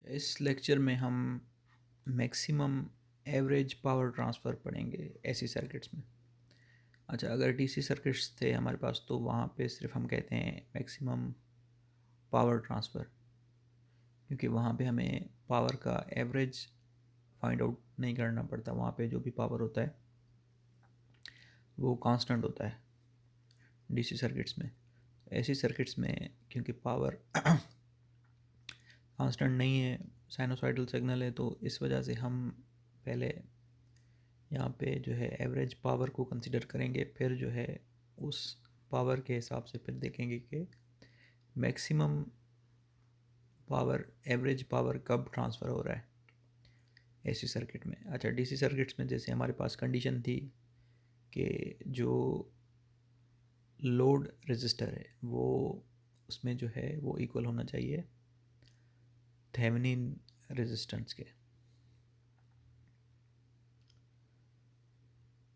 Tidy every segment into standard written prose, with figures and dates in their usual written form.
इस लेक्चर में हम मैक्सिमम एवरेज पावर ट्रांसफ़र पढ़ेंगे एसी सर्किट्स में। अच्छा, अगर डीसी सर्किट्स थे हमारे पास तो वहाँ पे सिर्फ हम कहते हैं मैक्सिमम पावर ट्रांसफ़र, क्योंकि वहाँ पे हमें पावर का एवरेज फाइंड आउट नहीं करना पड़ता। वहाँ पे जो भी पावर होता है वो कांस्टेंट होता है डीसी सर्किट्स में। एसी सर्किट्स में क्योंकि पावर कांस्टेंट नहीं है, साइनोसॉइडल सिग्नल है, तो इस वजह से हम पहले यहाँ पे जो है एवरेज पावर को कंसिडर करेंगे, फिर जो है उस पावर के हिसाब से फिर देखेंगे कि मैक्सिमम पावर, एवरेज पावर कब ट्रांसफ़र हो रहा है एसी सर्किट में। अच्छा, डीसी सर्किट्स में जैसे हमारे पास कंडीशन थी कि जो लोड रेजिस्टर है वो उसमें जो है वो इक्वल होना चाहिए थेवेनिन रेजिस्टेंस के।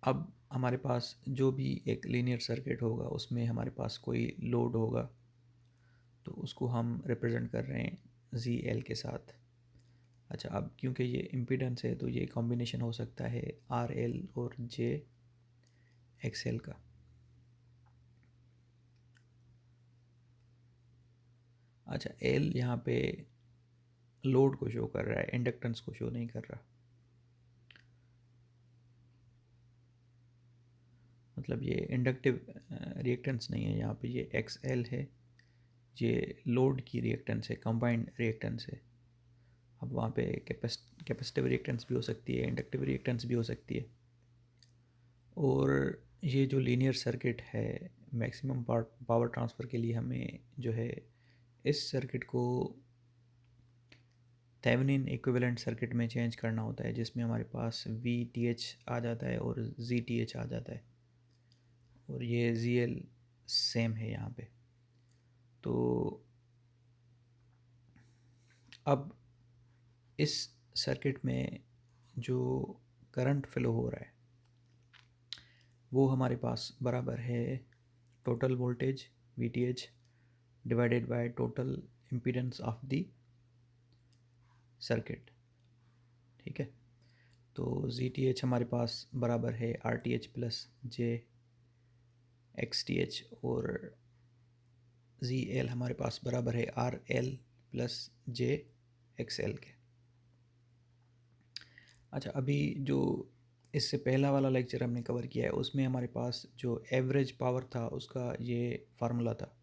अब हमारे पास जो भी एक लीनियर सर्किट होगा उसमें हमारे पास कोई लोड होगा, तो उसको हम रिप्रेजेंट कर रहे हैं जी एल के साथ। अच्छा, अब क्योंकि ये इम्पीडेंस है तो ये कॉम्बिनेशन हो सकता है आर एल और जे एक्स एल का। अच्छा, एल यहाँ पे लोड को शो कर रहा है, इंडक्टेंस को शो नहीं कर रहा। मतलब ये इंडक्टिव रिएक्टेंस नहीं है यहाँ पे, ये एक्स एल है, ये लोड की रिएक्टेंस है, कंबाइंड रिएक्टेंस है। अब वहाँ पे कैपेसिटिव रिएक्टेंस भी हो सकती है, इंडक्टिव रिएक्टेंस भी हो सकती है। और ये जो लीनियर सर्किट है मैक्सिमम पावर ट्रांसफ़र के लिए हमें जो है इस सर्किट को थेवेनिन इक्विवेलेंट सर्किट में चेंज करना होता है, जिसमें हमारे पास वी टी एच आ जाता है और जी टी एच आ जाता है, और ये जी एल सेम है यहाँ पे। तो अब इस सर्किट में जो करंट फ्लो हो रहा है वो हमारे पास बराबर है total voltage V T H divided by total impedance of the circuit. ठीक है, तो जी टी एच हमारे पास बराबर है are T H plus J x T H, और जी एल हमारे पास बराबर है R L plus J X L के। अच्छा, अभी जो इससे पहला वाला लेक्चर हमने कवर किया है उसमें हमारे पास जो एवरेज पावर था उसका ये फार्मूला था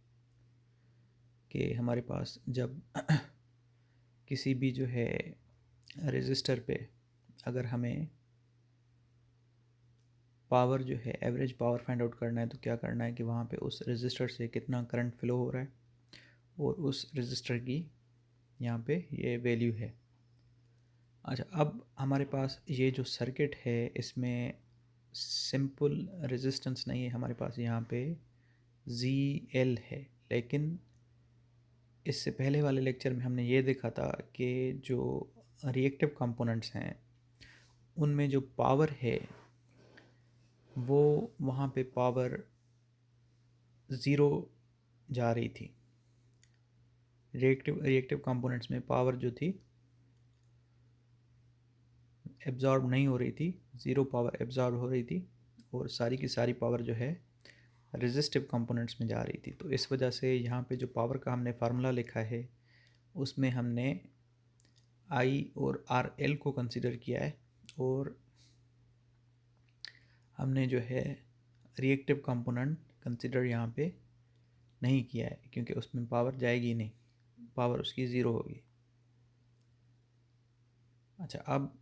कि हमारे पास जब किसी भी जो है रेजिस्टर पे अगर हमें पावर जो है एवरेज पावर फाइंड आउट करना है तो क्या करना है कि वहाँ पे उस रेजिस्टर से कितना करंट फ्लो हो रहा है और उस रेजिस्टर की यहाँ पे ये वैल्यू है। अच्छा, अब हमारे पास ये जो सर्किट है इसमें सिंपल रेजिस्टेंस नहीं है, हमारे पास यहाँ पे जी एल है। लेकिन इससे पहले वाले लेक्चर में हमने ये देखा था कि जो रिएक्टिव कंपोनेंट्स हैं उनमें जो पावर है वो वहाँ पे पावर ज़ीरो जा रही थी। रिएक्टिव कंपोनेंट्स में पावर जो थी एब्जॉर्ब नहीं हो रही थी, ज़ीरो पावर एब्जॉर्ब हो रही थी, और सारी की सारी पावर जो है रेजिस्टिव कंपोनेंट्स में जा रही थी। तो इस वजह से यहाँ पे जो पावर का हमने फार्मूला लिखा है उसमें हमने आई और आर एल को कंसिडर किया है, और हमने जो है रिएक्टिव कंपोनेंट कंसिडर यहाँ पे नहीं किया है, क्योंकि उसमें पावर जाएगी नहीं, पावर उसकी ज़ीरो होगी। अच्छा, अब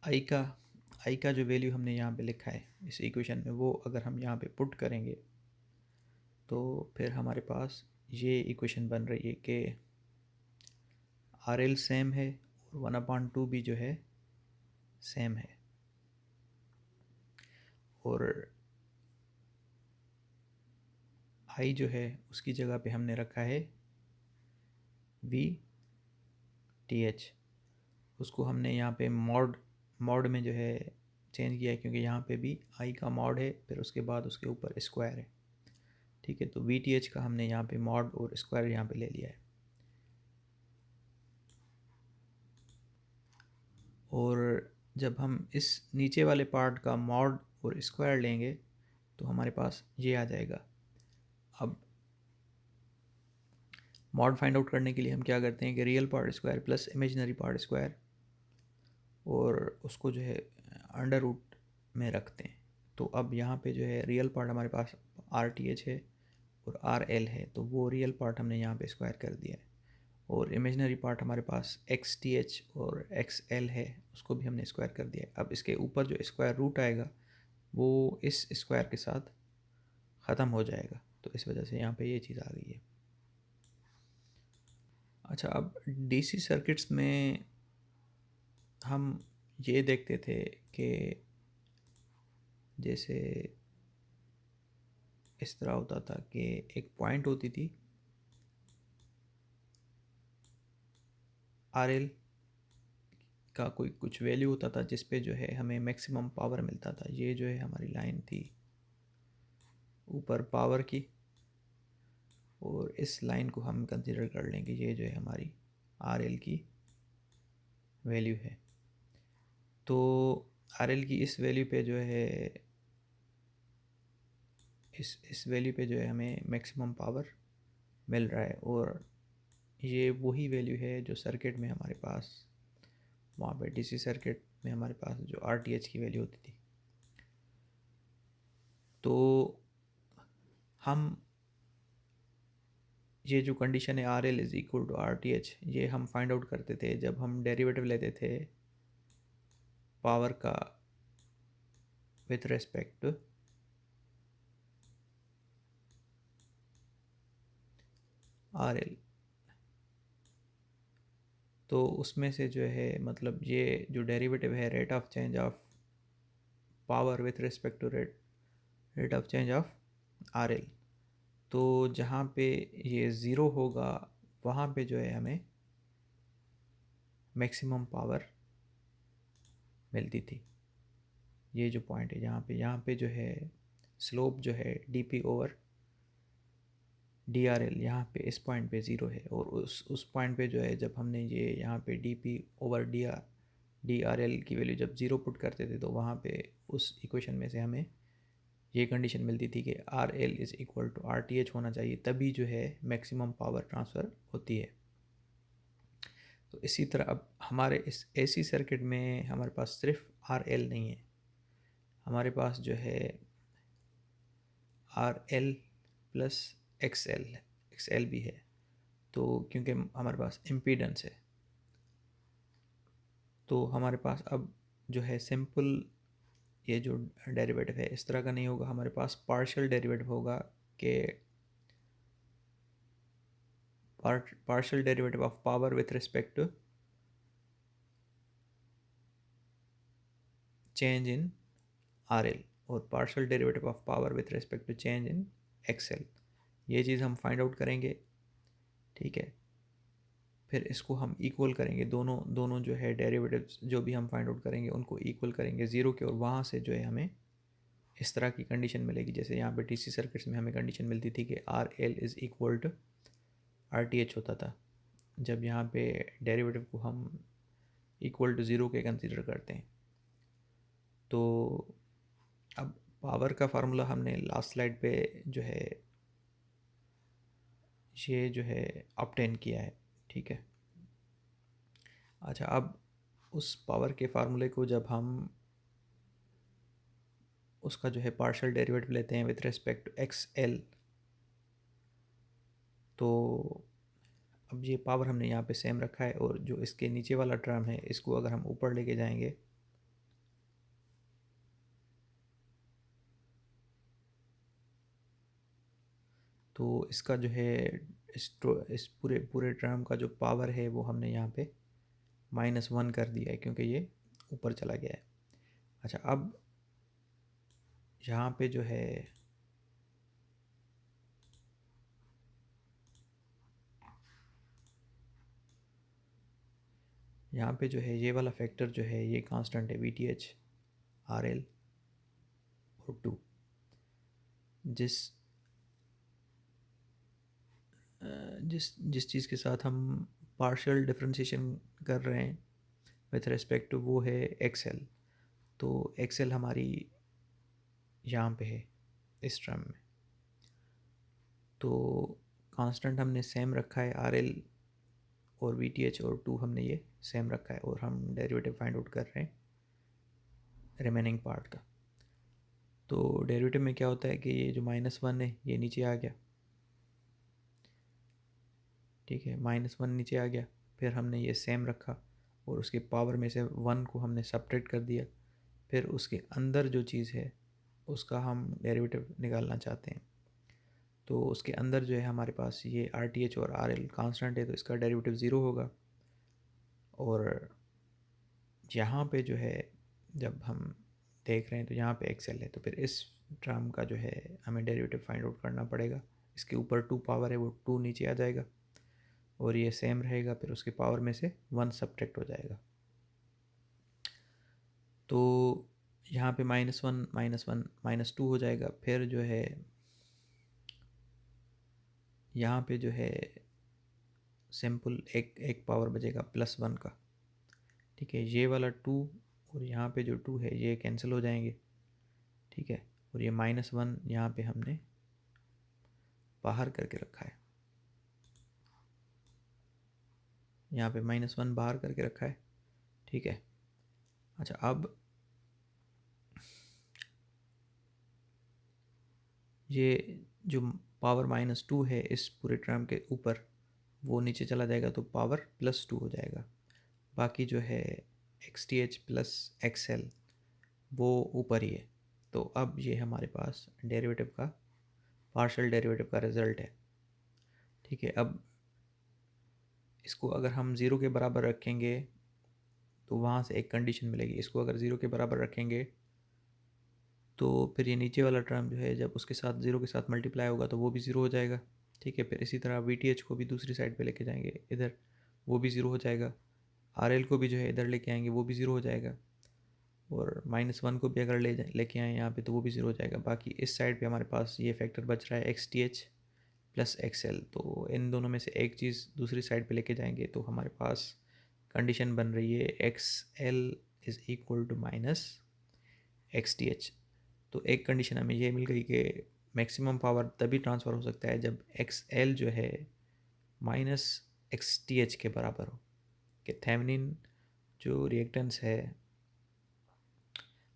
आई का जो वैल्यू हमने यहाँ पे लिखा है इस इक्वेशन में, वो अगर हम यहाँ पे पुट करेंगे तो फिर हमारे पास ये इक्वेशन बन रही है कि आर एल सेम है और 1/2 भी जो है सेम है, और आई जो है उसकी जगह पे हमने रखा है वी टी एच। उसको हमने यहाँ पे मॉड में जो है चेंज किया है, क्योंकि यहाँ पे भी आई का मॉड है, फिर उसके बाद उसके ऊपर स्क्वायर है। ठीक है, तो वी टी एच का हमने यहाँ पे मॉड और स्क्वायर यहाँ पे ले लिया है। और जब हम इस नीचे वाले पार्ट का मॉड और स्क्वायर लेंगे तो हमारे पास ये आ जाएगा। अब मॉड फाइंड आउट करने के लिए हम क्या करते हैं कि real part square plus imaginary part square और उसको जो है अंडर रूट में रखते हैं। तो अब यहाँ पे जो है रियल पार्ट हमारे पास आर टी एच है और आर एल है, तो वो रियल पार्ट हमने यहाँ पे स्क्वायर कर दिया है। और इमेजिनरी पार्ट हमारे पास एक्स टी एच और एक्स एल है, उसको भी हमने स्क्वायर कर दिया है। अब इसके ऊपर जो स्क्वायर रूट आएगा वो इस स्क्वायर के साथ ख़त्म हो जाएगा, तो इस वजह से यहाँ पे ये चीज़ आ गई है। अच्छा, अब डीसी सर्किट्स में हम ये देखते थे कि जैसे इस तरह होता था कि एक पॉइंट होती थी आर एल का, कोई कुछ वैल्यू होता था जिस पे जो है हमें मैक्सिमम पावर मिलता था। ये जो है हमारी लाइन थी ऊपर पावर की, और इस लाइन को हम कंसिडर कर लेंगे ये जो है हमारी आर एल की वैल्यू है। तो आर एल की इस वैल्यू पे जो है इस वैल्यू पे जो है हमें मैक्सिमम पावर मिल रहा है, और ये वही वैल्यू है जो सर्किट में हमारे पास वहाँ पे डीसी सर्किट में हमारे पास जो आरटीएच की वैल्यू होती थी। तो हम ये जो कंडीशन है R L is equal to R T H, ये हम फाइंड आउट करते थे जब हम डेरिवेटिव लेते थे पावर का with respect to R L. तो उसमें से जो है मतलब ये जो डेरिवेटिव है rate of change of power with respect to rate of change of R L. तो जहाँ पे ये ज़ीरो होगा वहाँ पे जो है हमें मैक्सिमम पावर मिलती थी। ये जो पॉइंट है यहाँ पे जो है स्लोप जो है D P over D R L, यहाँ पे इस पॉइंट पे ज़ीरो है, और उस पॉइंट पे जो है जब हमने ये यहाँ पे D P over D R L की वैल्यू जब ज़ीरो पुट करते थे तो वहाँ पे उस इक्वेशन में से हमें ये कंडीशन मिलती थी कि R L is equal to R T H होना चाहिए, तभी जो है मैक्सिमम पावर ट्रांसफ़र होती है। तो इसी तरह अब हमारे इस एसी सर्किट में हमारे पास सिर्फ आर एल नहीं है, हमारे पास जो है R L plus x L भी है। तो क्योंकि हमारे पास इम्पीडेंस है, तो हमारे पास अब जो है सिंपल ये जो डेरिवेटिव है इस तरह का नहीं होगा, हमारे पास पार्शियल डेरिवेटिव होगा कि partial derivative of power with respect to change in R L, और partial derivative of power with respect to change in X L. ये चीज़ हम फाइंड आउट करेंगे, ठीक है। फिर इसको हम इक्वल करेंगे, दोनों दोनों जो है डेरिवेटिव्स जो भी हम फाइंड आउट करेंगे उनको इक्वल करेंगे ज़ीरो के, और वहाँ से जो है हमें इस तरह की कंडीशन मिलेगी जैसे यहाँ पे डीसी सर्किट्स में हमें कंडीशन मिलती थी कि R L is equal to R T H होता था जब यहाँ पे डेरिवेटिव को हम इक्वल टू ज़ीरो के कंसिडर करते हैं। तो अब पावर का फार्मूला हमने लास्ट स्लाइड पे जो है ये जो है ऑब्टेन किया है, ठीक है। अच्छा, अब उस पावर के फार्मूले को जब हम उसका जो है पार्शियल डेरिवेटिव लेते हैं with respect to X L, तो अब ये पावर हमने यहाँ पे सेम रखा है, और जो इसके नीचे वाला टर्म है इसको अगर हम ऊपर लेके जाएंगे तो इसका जो है इस पूरे पूरे टर्म का जो पावर है वो हमने यहाँ पे -1 कर दिया है क्योंकि ये ऊपर चला गया है। अच्छा, अब यहाँ पे जो है यहाँ पे जो है ये वाला फैक्टर जो है ये कांस्टेंट है V T H R L और 2, जिस जिस जिस चीज़ के साथ हम पार्शियल डिफरेंशिएशन कर रहे हैं विथ रिस्पेक्ट टू वो है एक्सेल। तो एक्सेल हमारी यहाँ पे है इस टर्म में। तो कांस्टेंट हमने सेम रखा है आर एल और वी टी एच और टू हमने ये सेम रखा है, और हम डेरिवेटिव फाइंड आउट कर रहे हैं रिमेनिंग पार्ट का। तो डेरिवेटिव में क्या होता है कि ये जो -1 है ये नीचे आ गया, ठीक है, -1 नीचे आ गया, फिर हमने ये सेम रखा और उसके पावर में से 1 को हमने सब्ट्रैक्ट कर दिया, फिर उसके अंदर जो चीज़ है उसका हम डेरिवेटिव निकालना चाहते हैं। तो उसके अंदर जो है हमारे पास ये आर टी एच और आर एल कांस्टेंट है, तो इसका डेरिवेटिव ज़ीरो होगा। और यहाँ पे जो है जब हम देख रहे हैं तो यहाँ पे एक्सेल है, तो फिर इस टर्म का जो है हमें डेरिवेटिव फाइंड आउट करना पड़ेगा। इसके ऊपर 2 पावर है, वो 2 नीचे आ जाएगा और ये सेम रहेगा, फिर उसके पावर में से 1 सब्ट्रैक्ट हो जाएगा। तो यहाँ पे -1 -1 -2 हो जाएगा। फिर जो है यहाँ पे जो है सिंपल एक पावर बचेगा +1 का, ठीक है। ये वाला 2 और यहाँ पे जो 2 है ये कैंसिल हो जाएंगे, ठीक है। और ये -1 यहाँ पे हमने बाहर करके रखा है, यहाँ पे -1 बाहर करके रखा है, ठीक है। अच्छा, अब ये जो पावर -2 है इस पूरे टर्म के ऊपर, वो नीचे चला जाएगा तो पावर +2 हो जाएगा। बाकी जो है x T H plus x L वो ऊपर ही है। तो अब ये हमारे पास डेरिवेटिव का, पार्शियल डेरिवेटिव का रिज़ल्ट है, ठीक है। अब इसको अगर हम ज़ीरो के बराबर रखेंगे तो वहाँ से एक कंडीशन मिलेगी। इसको अगर ज़ीरो के बराबर रखेंगे तो फिर ये नीचे वाला टर्म जो है जब उसके साथ ज़ीरो के साथ मल्टीप्लाई होगा तो वो भी ज़ीरो हो जाएगा, ठीक है। फिर इसी तरह वी टी एच को भी दूसरी साइड पे लेके जाएंगे इधर, वो भी ज़ीरो हो जाएगा। आर एल को भी जो है इधर लेके आएंगे, वो भी ज़ीरो हो जाएगा। और -1 को भी अगर लेके आए यहाँ पे तो वो भी ज़ीरो हो जाएगा। बाकी इस साइड पे हमारे पास ये फैक्टर बच रहा है x T H plus x L. तो इन दोनों में से एक चीज़ दूसरी साइड पे लेके जाएंगे तो हमारे पास कंडीशन बन रही है X L is equal to minus X T H. तो एक कंडीशन हमें ये मिल गई कि मैक्सिमम पावर तभी ट्रांसफ़र हो सकता है जब एक्स एल जो है माइनस एक्स टी एच के बराबर हो, कि थेवेनिन जो रिएक्टेंस है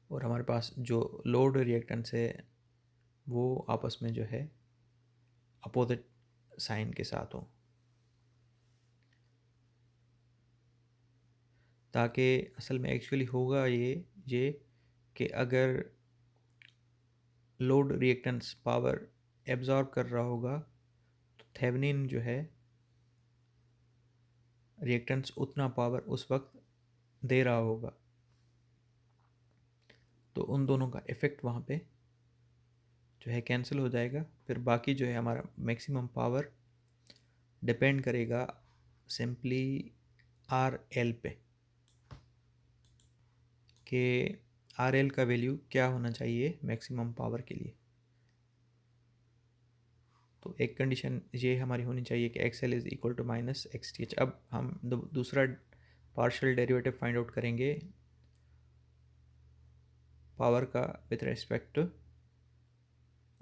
और हमारे पास जो लोड रिएक्टेंस है वो आपस में जो है अपोजिट साइन के साथ हो, ताकि असल में एक्चुअली होगा ये कि अगर लोड रिएक्टेंस पावर एब्जॉर्ब कर रहा होगा तो थेवेनिन जो है रिएक्टेंस उतना पावर उस वक्त दे रहा होगा। तो उन दोनों का इफ़ेक्ट वहाँ पे जो है कैंसिल हो जाएगा। फिर बाकी जो है हमारा मैक्सिमम पावर डिपेंड करेगा सिंपली आर एल पे, कि आर एल का वैल्यू क्या होना चाहिए मैक्सिमम पावर के लिए। तो एक कंडीशन ये हमारी होनी चाहिए कि X L is equal to minus X T H. अब हम दूसरा पार्शियल डेरिवेटिव फाइंड आउट करेंगे पावर का with respect to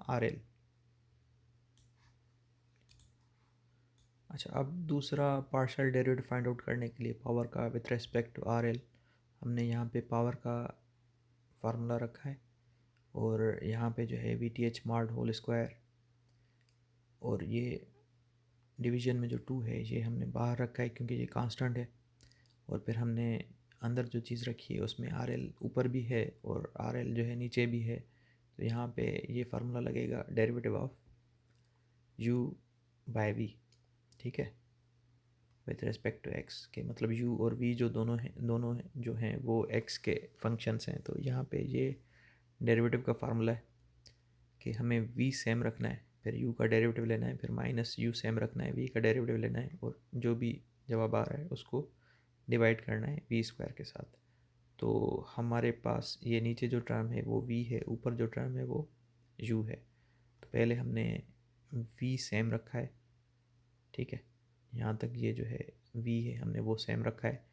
R L. अच्छा, अब दूसरा पार्शियल डेरिवेटिव फाइंड आउट करने के लिए पावर का with respect to R L, हमने यहाँ पे पावर का फार्मूला रखा है और यहाँ पे जो है वी टी एच मार्ड होल स्क्वायर, और ये डिवीजन में जो 2 है ये हमने बाहर रखा है क्योंकि ये कांस्टेंट है। और फिर हमने अंदर जो चीज़ रखी है उसमें आर एल ऊपर भी है और आर एल जो है नीचे भी है। तो यहाँ पे ये फार्मूला लगेगा derivative of u by v, ठीक है, विथ रिस्पेक्ट टू x के। मतलब u और v जो दोनों जो हैं वो x के फंक्शंस हैं। तो यहाँ पे ये डेरिवेटिव का फार्मूला है कि हमें v सेम रखना है, फिर u का डेरिवेटिव लेना है, फिर माइनस u सेम रखना है, v का डेरिवेटिव लेना है, और जो भी जवाब आ रहा है उसको डिवाइड करना है v स्क्वायर के साथ। तो हमारे पास ये नीचे जो टर्म है वो v है, ऊपर जो टर्म है वो u है। तो पहले हमने v सेम रखा है, ठीक है, यहाँ तक ये जो है v है हमने वो सेम रखा है।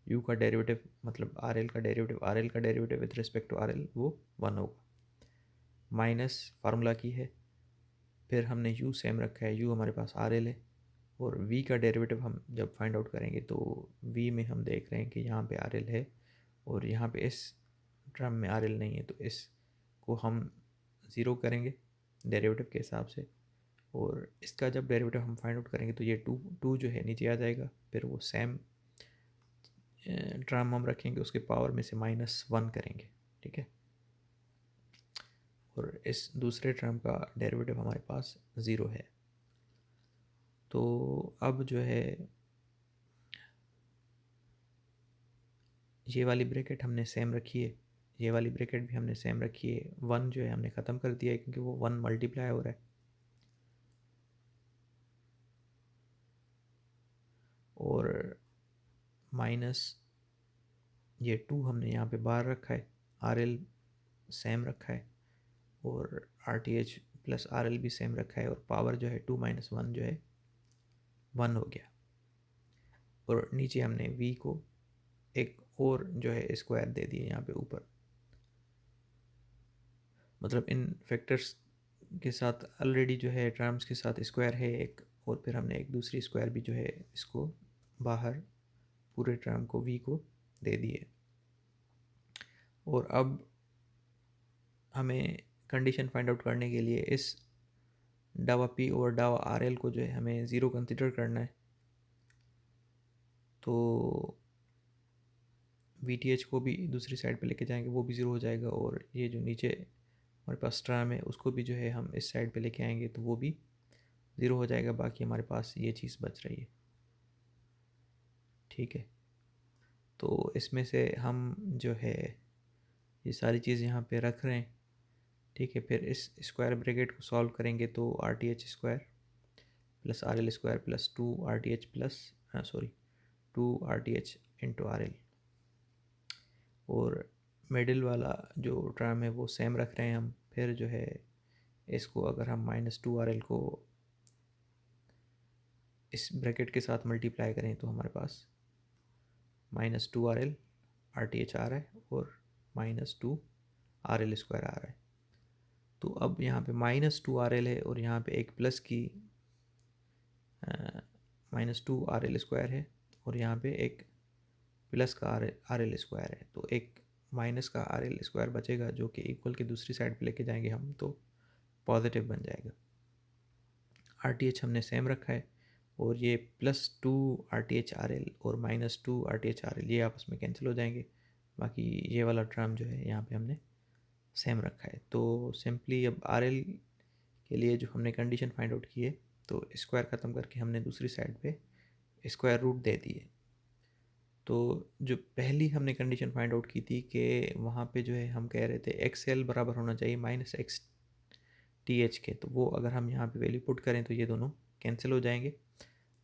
यू का डेरिवेटिव मतलब आर एल का derivative with respect to R L वो 1 होगा। माइनस फार्मूला की है, फिर हमने यू सेम रखा है, यू हमारे पास आर एल है, और v का डेरिवेटिव हम जब फाइंड आउट करेंगे तो v में हम देख रहे हैं कि यहाँ पे आर एल है और यहाँ पे इस टर्म में आर एल नहीं है, तो इसको हम ज़ीरो करेंगे डेरिवेटिव के हिसाब से, और इसका जब डेरिवेटिव हम फाइंड आउट करेंगे तो ये टू जो है नीचे आ जाएगा, फिर वो सेम टर्म हम रखेंगे, उसके पावर में से -1 करेंगे, ठीक है, और इस दूसरे टर्म का डेरिवेटिव हमारे पास ज़ीरो है। तो अब जो है ये वाली ब्रैकेट हमने सेम रखी है, ये वाली ब्रैकेट भी हमने सेम रखी है, 1 जो है हमने ख़त्म कर दिया है क्योंकि वो 1 मल्टीप्लाई हो रहा है, और माइनस ये 2 हमने यहाँ पे बाहर रखा है, आर एल सेम रखा है, और are T H plus R L भी सेम रखा है, और पावर जो है 2 - 1 जो है 1 हो गया, और नीचे हमने v को एक और जो है स्क्वायर दे दिए यहाँ पे ऊपर, मतलब इन फैक्टर्स के साथ ऑलरेडी जो है टर्म्स के साथ स्क्वायर है एक, और फिर हमने एक दूसरी स्क्वायर भी जो है इसको बाहर पूरे टर्म को v को दे दिए। और अब हमें कंडीशन फाइंड आउट करने के लिए इस डावा p और डावा आर एल को जो है हमें ज़ीरो कंसिडर करना है, तो वी टी एच को भी दूसरी साइड पे लेके जाएंगे, वो भी ज़ीरो हो जाएगा, और ये जो नीचे हमारे पास टर्म है उसको भी जो है हम इस साइड पे लेके आएंगे तो वो भी ज़ीरो हो जाएगा, बाकी हमारे पास ये चीज़ बच रही है, ठीक है। तो इसमें से हम जो है ये सारी चीज़ यहाँ पे रख रहे हैं, ठीक है। फिर इस स्क्वायर ब्रैकेट को सॉल्व करेंगे तो are T H square plus R L square plus 2 are T H plus 2 are T H into are L, और मिडिल वाला जो टर्म है वो सेम रख रहे हैं हम। फिर जो है इसको अगर हम -2 आर एल को इस ब्रैकेट के साथ मल्टीप्लाई करें तो हमारे पास -2 R L R T H आ रहा है, और -2 आर एल स्क्वायर आ रहा है। तो अब यहाँ पे -2 आर एल है, और यहाँ पे एक प्लस की -2 आर एल स्क्वायर है, और यहाँ पे एक प्लस का आर एल स्क्वायर है, तो एक माइनस का आर एल स्क्वायर बचेगा जो कि इक्वल के दूसरी साइड पे लेके जाएंगे हम तो पॉजिटिव बन जाएगा। आर टी एच हमने सेम रखा है, और ये +2 are T H R L और -2 are T H R L ये आपस में कैंसिल हो जाएंगे, बाकी ये वाला टर्म जो है यहाँ पे हमने सेम रखा है। तो सिंपली अब आर एल के लिए जो हमने कंडीशन फाइंड आउट की है, तो स्क्वायर ख़त्म करके हमने दूसरी साइड पे स्क्वायर रूट दे दिए। तो जो पहली हमने कंडीशन फाइंड आउट की थी कि वहाँ पे जो है हम कह रहे थे एक्स एल बराबर होना चाहिए -x टी एच के, तो वो अगर हम यहाँ पे वैल्यू पुट करें तो ये दोनों कैंसिल हो जाएंगे।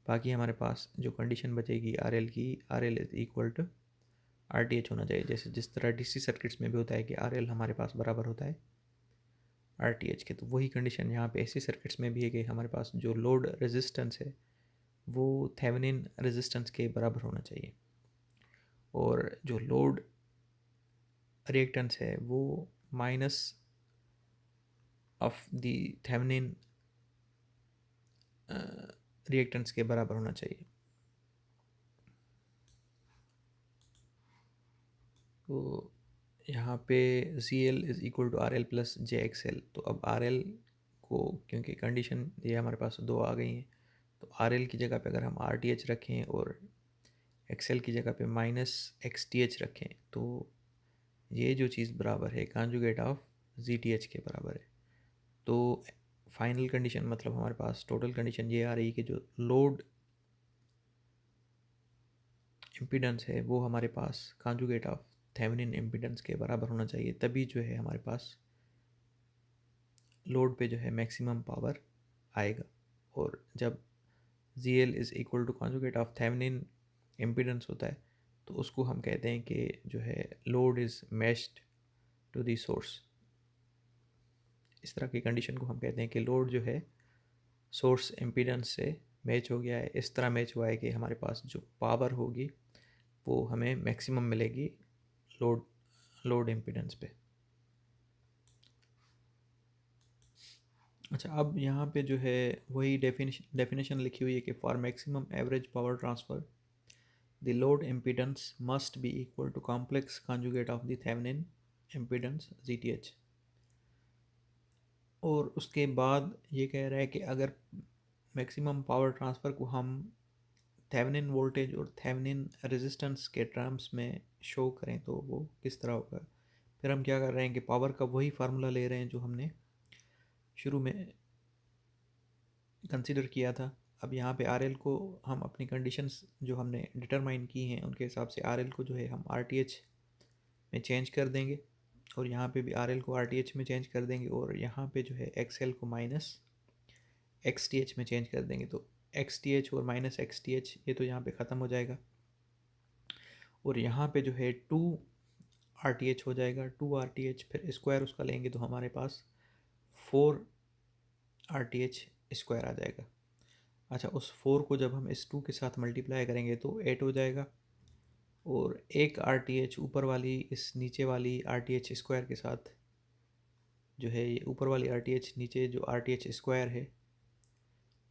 बाकी हमारे पास जो कंडीशन बचेगी आर एल की, R L is equal to R T H होना चाहिए, जैसे जिस तरह डी सी सर्किट्स में भी होता है कि आर एल हमारे पास बराबर होता है आर टी एच के, तो वही कंडीशन यहाँ पे ऐसी सर्किट्स में भी है कि हमारे पास जो लोड रेजिस्टेंस है वो थेवेनिन रेजिस्टेंस के बराबर होना चाहिए, और जो लोड रिएक्टेंस है वो minus of the Thevenin reactance के बराबर होना चाहिए। तो यहाँ पे C L is equal to R L plus J X L, तो अब आर एल को क्योंकि कंडीशन ये हमारे पास दो आ गई हैं, तो आर एल की जगह पे अगर हम आर टी एच रखें और एक्स एल की जगह पे -x टी एच रखें, तो ये जो चीज़ बराबर है conjugate of G T H के बराबर है। तो फाइनल कंडीशन मतलब हमारे पास टोटल कंडीशन ये आ रही है कि जो लोड इम्पीडेंस है वो हमारे पास कॉन्जुगेट ऑफ थेवेनिन इम्पीडेंस के बराबर होना चाहिए, तभी जो है हमारे पास लोड पे जो है मैक्सिमम पावर आएगा। और जब G L is equal to conjugate of Thevenin impedance होता है तो उसको हम कहते हैं कि जो है load is matched to the source. इस तरह की कंडीशन को हम कहते हैं कि लोड जो है सोर्स इम्पीडेंस से मैच हो गया है, इस तरह मैच हुआ है कि हमारे पास जो पावर होगी वो हमें मैक्सिमम मिलेगी लोड इम्पीडेंस पे। अच्छा, अब यहाँ पे जो है वही डेफिनेशन लिखी हुई है कि for maximum average power transfer the load impedance must be equal to complex conjugate of the Thevenin impedance ZTH। और उसके बाद ये कह रहा है कि अगर मैक्सिमम पावर ट्रांसफ़र को हम थेवेनिन वोल्टेज और थेवेनिन रेजिस्टेंस के टर्म्स में शो करें तो वो किस तरह होगा। फिर हम क्या कर रहे हैं कि पावर का वही फार्मूला ले रहे हैं जो हमने शुरू में कंसिडर किया था। अब यहाँ पे RL को हम अपनी कंडीशंस जो हमने डिटरमाइन की हैं उनके हिसाब से RL को जो है हम RTH में चेंज कर देंगे, और यहाँ पे भी RL को RTH में चेंज कर देंगे, और यहाँ पे जो है XL को माइनस XTH में चेंज कर देंगे। तो XTH और माइनस XTH ये तो यहाँ पे ख़त्म हो जाएगा, और यहाँ पे जो है 2 RTH हो जाएगा। 2 RTH फिर स्क्वायर उसका लेंगे तो हमारे पास 4 RTH स्क्वायर आ जाएगा। अच्छा, उस 4 को जब हम इस 2 के साथ मल्टीप्लाई करेंगे तो 8 हो जाएगा, और एक RTH ऊपर वाली इस नीचे वाली RTH स्क्वायर के साथ जो है, ये ऊपर वाली RTH नीचे जो RTH स्क्वायर है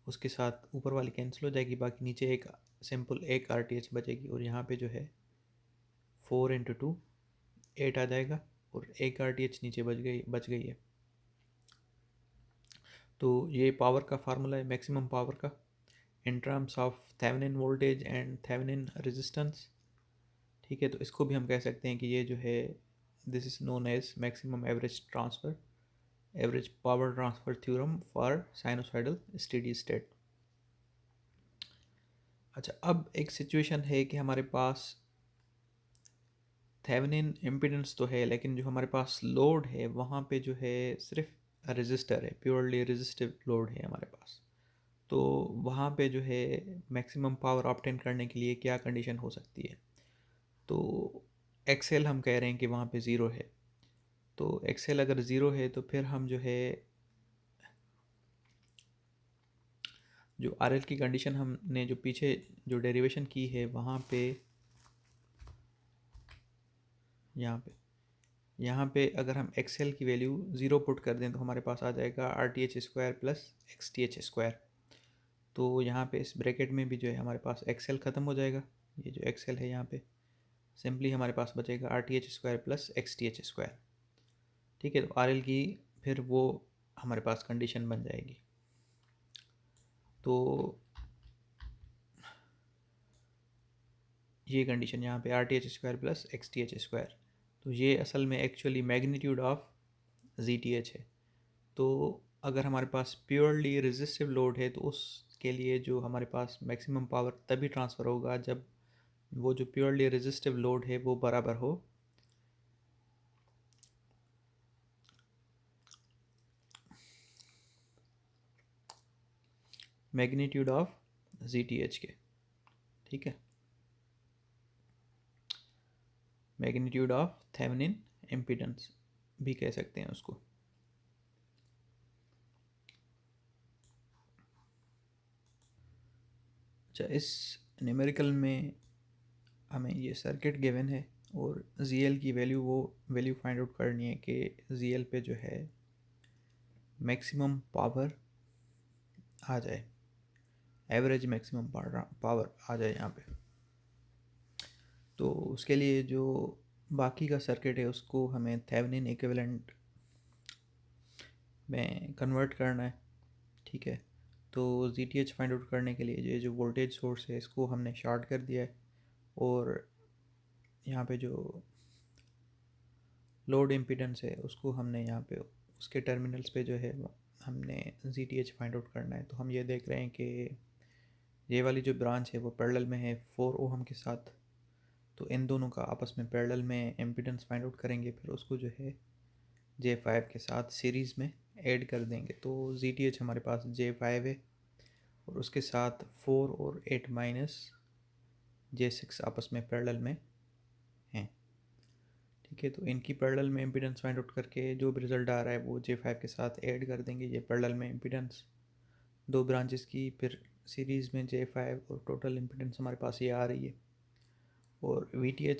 उसके साथ ऊपर वाली कैंसिल हो जाएगी, बाकी नीचे एक सिंपल एक RTH बचेगी, और यहाँ पे जो है 4 इंटू 2 8 आ जाएगा, और एक RTH नीचे बच गई है। तो ये पावर का फार्मूला है मैक्सिमम पावर का in terms of Thevenin voltage and Thevenin resistance. ठीक है, तो इसको भी हम कह सकते हैं कि ये जो है this is known as maximum average power transfer theorem for sinusoidal steady state. अच्छा, अब एक सिचुएशन है कि हमारे पास थेवेनिन इम्पीडेंस तो है, लेकिन जो हमारे पास लोड है वहाँ पे जो है सिर्फ रेजिस्टर है, प्योरली रेजिस्टिव लोड है हमारे पास। तो वहाँ पे जो है मैक्सिमम पावर ऑब्टेन करने के लिए क्या कंडीशन हो सकती है। तो एक्सेल हम कह रहे हैं कि वहाँ पे ज़ीरो है। तो एक्सेल अगर ज़ीरो है तो फिर हम जो है जो RL की कंडीशन हमने जो पीछे जो डेरिवेशन की है वहाँ पे यहाँ पे अगर हम एक्सेल की वैल्यू ज़ीरो पुट कर दें तो हमारे पास आ जाएगा RTH square plus XTH square. तो यहाँ पे इस ब्रैकेट में भी जो है हमारे पास एक्सेल ख़त्म हो जाएगा, ये जो एक्सेल है यहाँ पे सिंपली हमारे पास बचेगा RTH square plus XTH square. ठीक है, तो RL की फिर वो हमारे पास कंडीशन बन जाएगी। तो ये कंडीशन यहाँ पे RTH square plus XTH square, तो ये असल में एक्चुअली मैग्नीट्यूड ऑफ ZTH है। तो अगर हमारे पास प्योरली रेजिस्टिव लोड है तो उसके लिए जो हमारे पास मैक्सिमम पावर तभी ट्रांसफ़र होगा जब वो जो प्योरली रेजिस्टिव लोड है वो बराबर हो मैग्नीट्यूड ऑफ ZTH के। ठीक है, मैग्नीट्यूड ऑफ थेवेनिन इम्पीडेंस भी कह सकते हैं उसको। अच्छा, इस न्यूमेरिकल में हमें ये सर्किट गिवन है और ZL की वैल्यू फाइंड आउट करनी है कि ZL पे जो है मैक्सिमम पावर आ जाए, एवरेज मैक्सिमम पावर आ जाए यहाँ पे। तो उसके लिए जो बाकी का सर्किट है उसको हमें थेवेनिन इक्विवेलेंट में कन्वर्ट करना है। ठीक है, तो ZTH फाइंड आउट करने के लिए ये जो वोल्टेज सोर्स है इसको हमने शॉर्ट कर दिया है, और यहाँ पे जो लोड इम्पीडेंस है उसको हमने यहाँ पे उसके टर्मिनल्स पे जो है हमने ZTH फाइंड आउट करना है। तो हम ये देख रहे हैं कि ये वाली जो ब्रांच है वो पैरेलल में है 4 ओहम के साथ, तो इन दोनों का आपस में पैरेलल में इम्पीडेंस फाइंड आउट करेंगे, फिर उसको जो है J5 के साथ सीरीज़ में ऐड कर देंगे। तो ZTH हमारे पास J5 है, और उसके साथ 4 और 8 माइनस J6 आपस में पैरेलल में हैं। ठीक है, तो इनकी पैरेलल में इम्पीडेंस फाइंड आउट करके जो भी रिज़ल्ट आ रहा है वो J5 के साथ ऐड कर देंगे। ये पैरेलल में इम्पीडेंस दो ब्रांचेस की, फिर सीरीज़ में J5, और टोटल इम्पीडेंस हमारे पास ये आ रही है। और वी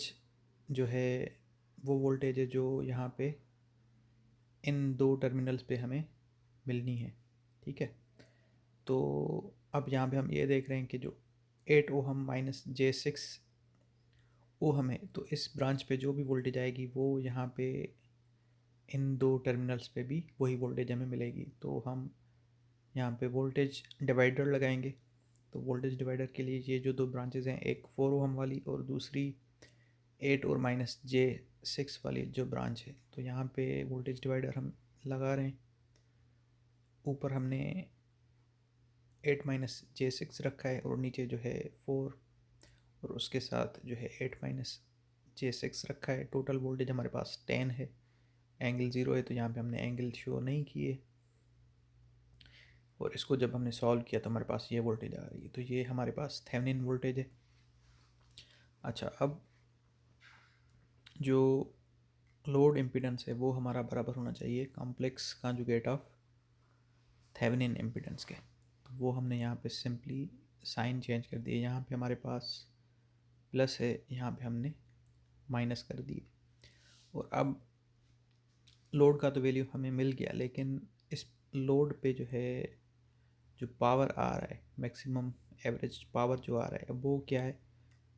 जो है वो वोल्टेज है जो यहाँ पे इन दो टर्मिनल्स पे हमें मिलनी है। ठीक है, तो अब यहाँ पे हम ये देख रहे हैं कि जो 8 ओहम माइनस J6 ओहम है, तो इस ब्रांच पे जो भी वोल्टेज आएगी वो यहाँ पे इन दो टर्मिनल्स पे भी वही वोल्टेज हमें मिलेगी। तो हम यहाँ पे वोल्टेज डिवाइडर लगाएंगे। तो वोल्टेज डिवाइडर के लिए ये जो दो ब्रांचेज हैं, एक 4 ओहम वाली और दूसरी 8 और माइनस J6 वाली जो ब्रांच है, तो यहाँ पे वोल्टेज डिवाइडर हम लगा रहे हैं। ऊपर हमने 8 माइनस J6 रखा है और नीचे जो है 4 और उसके साथ जो है 8 माइनस J6 रखा है। टोटल वोल्टेज हमारे पास 10 है, एंगल 0 है, तो यहाँ पे हमने एंगल शो नहीं किए। और इसको जब हमने सॉल्व किया तो हमारे पास ये वोल्टेज आ रही है। तो ये हमारे पास थेवेनिन वोल्टेज है। अच्छा, अब जो लोड इम्पीडेंस है वो हमारा बराबर होना चाहिए complex conjugate of Thevenin impedance के। तो वो हमने यहाँ पे सिंपली साइन चेंज कर दिए। यहाँ पे हमारे पास प्लस है, यहाँ पे हमने माइनस कर दिए। और अब लोड का तो वैल्यू हमें मिल गया, लेकिन इस लोड पे जो है जो पावर आ रहा है, मैक्सिमम एवरेज पावर जो आ रहा है, वो क्या है,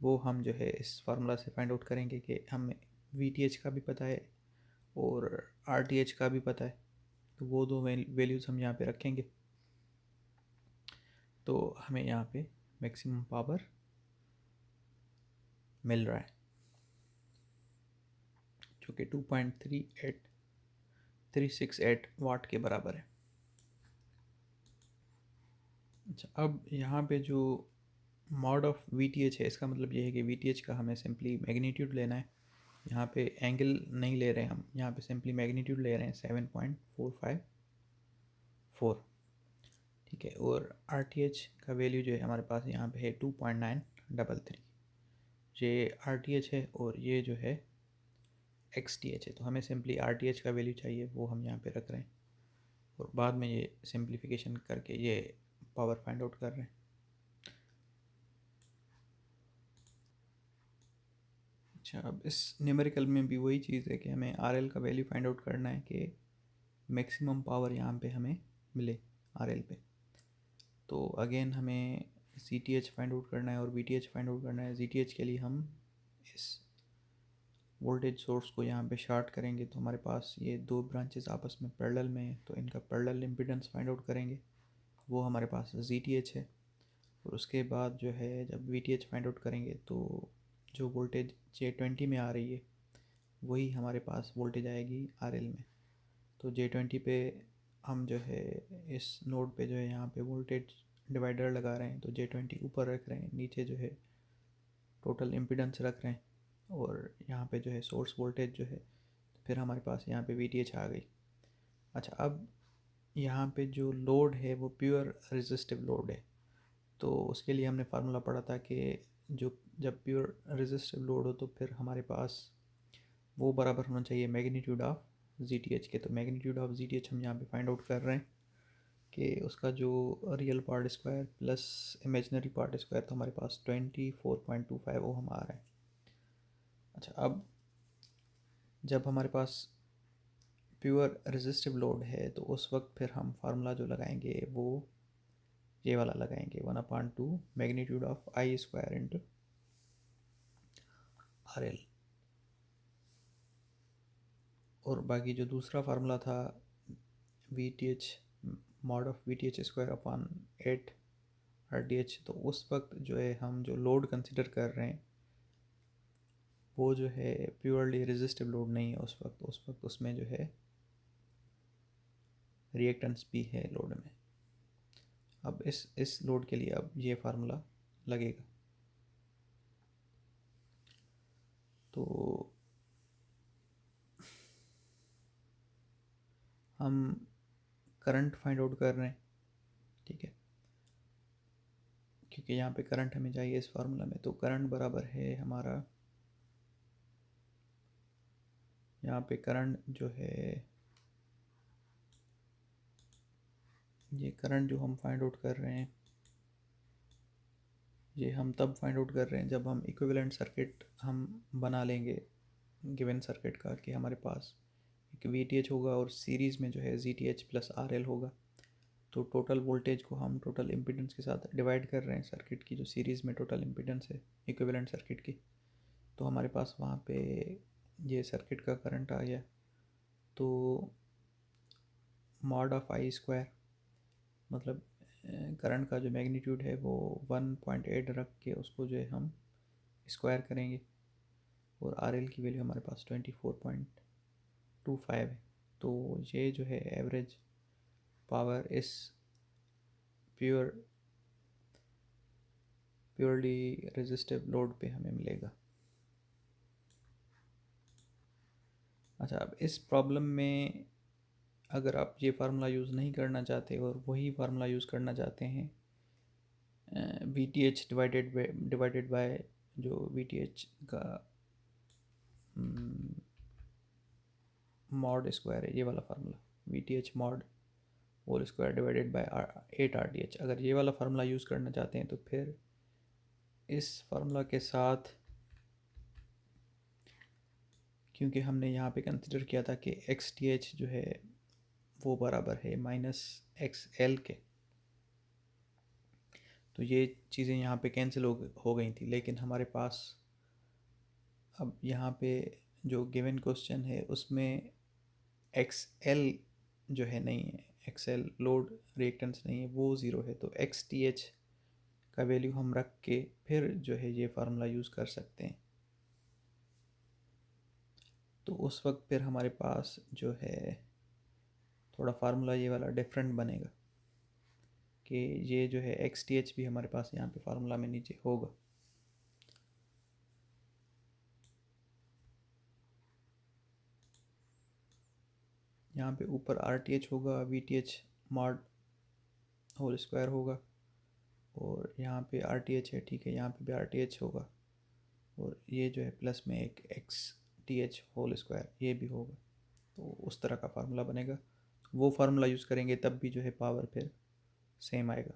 वो हम जो है इस फार्मूला से फाइंड आउट करेंगे कि हमें VTH का भी पता है और RTH का भी पता है। तो वो दो वैल्यूज़ हम यहाँ पे रखेंगे, तो हमें यहाँ पे मैक्सिमम पावर मिल रहा है जो कि 2.368 वाट के बराबर है। अच्छा, अब यहाँ पे जो मॉड ऑफ VTH है, इसका मतलब ये है कि VTH का हमें सिंपली मैग्नीट्यूड लेना है। यहाँ पे एंगल नहीं ले रहे हैं हम, यहाँ पे सिंपली मैग्नीट्यूड ले रहे हैं 7.454। ठीक है, और RTH का वैल्यू जो है हमारे पास यहाँ पे है 2.933। ये RTH है और ये जो है XTH है। तो हमें सिंपली RTH का वैल्यू चाहिए, वो हम यहाँ पे रख रहे हैं और बाद में ये सिंप्लीफिकेशन करके ये पावर फाइंड आउट कर रहे हैं। अच्छा, अब इस न्यूमेरिकल में भी वही चीज़ है कि हमें RL का वैल्यू फाइंड आउट करना है कि मैक्सिमम पावर यहाँ पे हमें मिले RL पे। तो अगेन हमें CTH फाइंड आउट करना है और VTH फाइंड आउट करना है। CTH के लिए हम इस वोल्टेज सोर्स को यहाँ पे शार्ट करेंगे, तो हमारे पास ये दो ब्रांचेस आपस में पैरेलल में है, तो इनका पैरेलल इम्पीडेंस फाइंड आउट करेंगे, वो हमारे पास ZTH है। और उसके बाद जो है जब VTH फाइंड आउट करेंगे तो जो वोल्टेज J20 में आ रही है वही हमारे पास वोल्टेज आएगी RL में। तो J20 पे हम जो है इस नोड पे जो है यहाँ पे वोल्टेज डिवाइडर लगा रहे हैं, तो J20 ऊपर रख रहे हैं, नीचे जो है टोटल इम्पीडेंस रख रहे हैं और यहाँ पे जो है सोर्स वोल्टेज जो है, फिर हमारे पास यहाँ पे VTH आ गई। अच्छा, अब यहाँ पे जो लोड है वो प्योर रेजिस्टिव लोड है। तो उसके लिए हमने फार्मूला पढ़ा था कि जो जब प्योर रेजिस्टिव लोड हो तो फिर हमारे पास वो बराबर होना चाहिए मैग्नीट्यूड ऑफ ZTH के। तो मैग्नीट्यूड ऑफ ZTH हम यहाँ पे फाइंड आउट कर रहे हैं कि उसका जो real part square plus imaginary part square, तो हमारे पास 24.25 ओहम आ रहा है। अच्छा, अब जब हमारे पास प्योर रेजिस्टिव लोड है तो उस वक्त फिर हम फार्मूला जो लगाएंगे वो ये वाला लगाएंगे, 1/2 magnitude of I square into RL। और बाकी जो दूसरा फार्मूला था VTH mod of VTH square upon 8 RTH, तो उस वक्त जो है हम जो लोड कंसिडर कर रहे हैं वो जो है प्योरली रेजिस्टिव लोड नहीं है उस वक्त उसमें जो है रिएक्टेंस भी है लोड में। अब इस लोड के लिए अब ये फार्मूला लगेगा। तो हम करंट फाइंड आउट कर रहे हैं, ठीक है, क्योंकि यहाँ पे करंट हमें चाहिए इस फार्मूला में। तो करंट बराबर है हमारा, यहाँ पे करंट जो है, ये करंट जो हम फाइंड आउट कर रहे हैं ये हम तब फाइंड आउट कर रहे हैं जब हम इक्विवेलेंट सर्किट हम बना लेंगे गिवन सर्किट का, कि हमारे पास एक वी होगा और सीरीज़ में जो है ZTH प्लस RL होगा। तो टोटल वोल्टेज को हम टोटल इम्पीडेंस के साथ डिवाइड कर रहे हैं सर्किट की जो सीरीज़ में टोटल इम्पीडेंस है इक्विवेलेंट सर्किट की। तो हमारे पास वहाँ पे ये सर्किट का करंट आ गया। तो मॉड ऑफ आई स्क्वायर मतलब करंट का जो मैग्नीट्यूड है वो 1.8 रख के उसको जो है हम स्क्वायर करेंगे, और आर एल की वैल्यू हमारे पास 24.25 है। तो ये जो है एवरेज पावर इस प्योरली रेजिस्टिव लोड पे हमें मिलेगा। अच्छा, अब इस प्रॉब्लम में अगर आप ये फार्मूला यूज़ नहीं करना चाहते और वही फार्मूला यूज़ करना चाहते हैं V T H divided by जो वी टी एच का मॉड स्क्वायर है, ये वाला formula V T H mod whole square divided by 8 RTH, अगर ये वाला फार्मूला यूज़ करना चाहते हैं तो फिर इस फार्मूला के साथ, क्योंकि हमने यहाँ पे कंसिडर किया था कि XTH जो है वो बराबर है -XL के, तो ये चीज़ें यहाँ पे कैंसिल हो गई थी। लेकिन हमारे पास अब यहाँ पे जो गिवन क्वेश्चन है उसमें XL जो है नहीं है, XL लोड रिएक्टेंस नहीं है, वो ज़ीरो है। तो XTH का वैल्यू हम रख के फिर जो है ये फार्मूला यूज़ कर सकते हैं। तो उस वक्त फिर हमारे पास जो है थोड़ा फार्मूला ये वाला डिफरेंट बनेगा कि ये जो है XTH भी हमारे पास यहाँ पे फार्मूला में नीचे होगा। यहाँ पे ऊपर RTH होगा, VTH मॉड होल स्क्वायर होगा, और यहाँ पे RTH है, ठीक है, यहाँ पे भी RTH होगा, और ये जो है प्लस में एक XTH होल स्क्वायर ये भी होगा। तो उस तरह का फार्मूला बनेगा। वो फार्मूला यूज़ करेंगे तब भी जो है पावर फिर सेम आएगा।